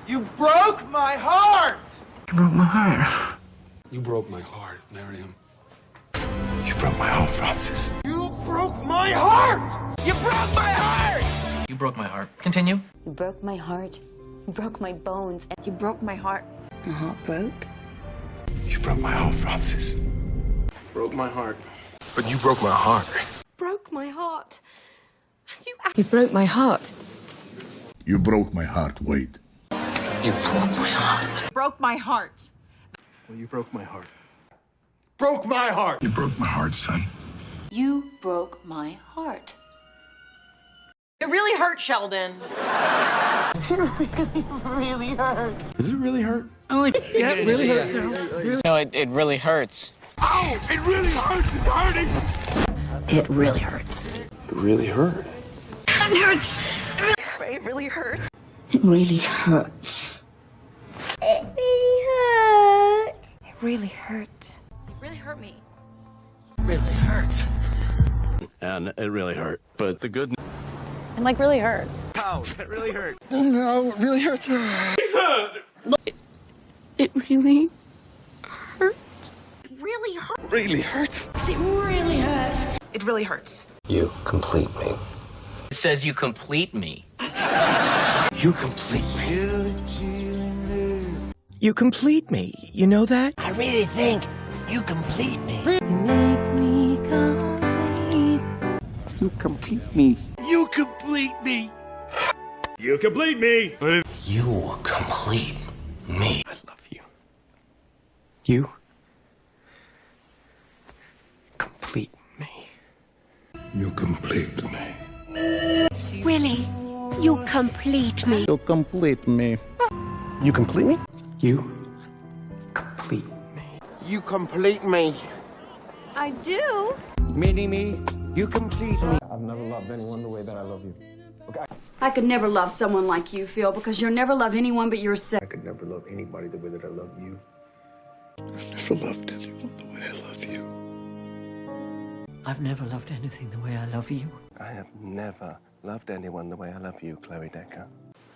You broke my heart! You broke my heart. You broke my heart, Miriam. You broke my heart, Francis. You broke my heart! You broke my heart! You broke my heart. Continue. You broke my heart. You broke my bones. You broke my heart. My heart broke. You broke my heart, Francis. Broke my heart. But you broke my heart. Broke my heart. You broke my heart. You broke my heart, Wade. You broke my heart. Broke my heart. Well, you broke my heart. Broke my heart! You broke my heart, son. You broke my heart. It really hurt, Sheldon. Really hurt. Does it really hurt? Yeah, it really hurts now. No, it really hurts. Ow! It really hurts! It's hurting! It really hurts. It really hurt. It hurts. It really hurts. It really hurts. It really hurts. It really hurts. It really hurt me. Really hurts. And it really hurt. But the good news. And like really hurts. Ow! It really hurt. No, it really hurts. It really hurts. It really hurts. Really hurts. It really hurts. It really hurts. You complete me. It says you complete me. You complete me. You complete me. You know that? I really think you complete me. You make me complete. You complete me. You complete me! You complete me! You complete me. I love you. You complete me. You complete me. Really? You complete me. You complete me. You complete me? You complete me. You complete me. I do. Mini me, you complete me. I've never loved anyone the way that I love you. Okay. I could never love someone like you, Phil, because you'll never love anyone but yourself. I could never love anybody the way that I love you. I've never loved anyone the way I love you. I've never loved anything the way I love you. I have never loved anyone the way I love you, 𝗘𝗴𝗏𝗍𝗃.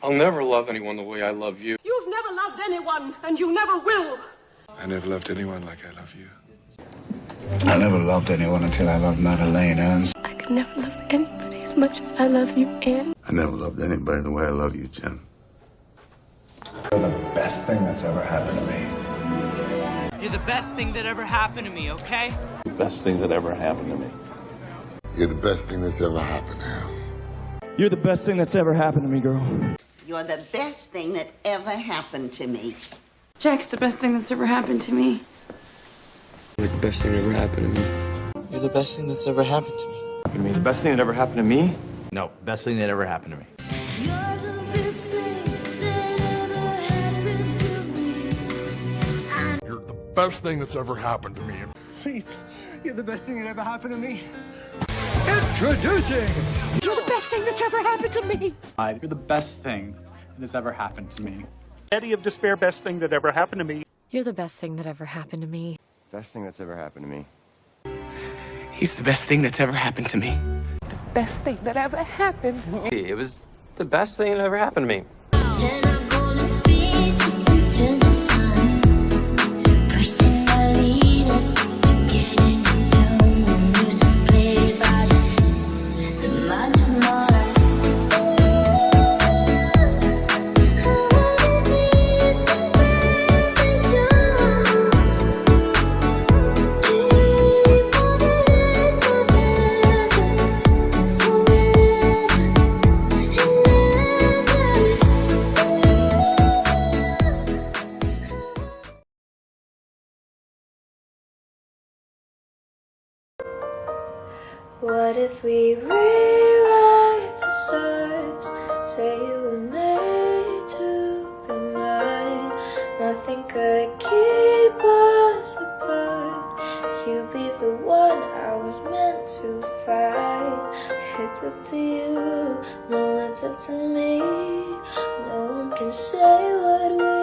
I'll never love anyone the way I love you. You've never loved anyone, and you never will. I never loved anyone like I love you. I never loved anyone until I loved Madeleine, Anne. I could never love anybody as much as I love you, Anne. I never loved anybody the way I love you, Jen. You're the best thing that's ever happened to me. You're the best thing that ever happened to me, okay? The best thing that ever happened to me. You're the best thing that's ever happened to him. You're the best thing that's ever happened to me, girl. You're the best thing that ever happened to me. Jack's the best thing that's ever happened to me. You're the best thing that ever happened to me. You're the best thing that's ever happened to me. You mean the best thing that ever happened to me? No, best thing that ever happened to me. You're the best thing that's ever happened to me. Please, you're the best thing that ever happened to me. Introducing! You're the best thing that's ever happened to me. You're the best thing that has ever happened to me. Eddie of Despair, best thing that ever happened to me. You're the best thing that ever happened to me. Best thing that's ever happened to me. He's the best thing that's ever happened to me. Best thing that ever happened to me. It was the best thing that ever happened to me. What if we rewrite the stars? Say you were made to be mine. Nothing could keep us apart. You'd be the one I was meant to find. It's up to you, no, it's up to me. No one can say what we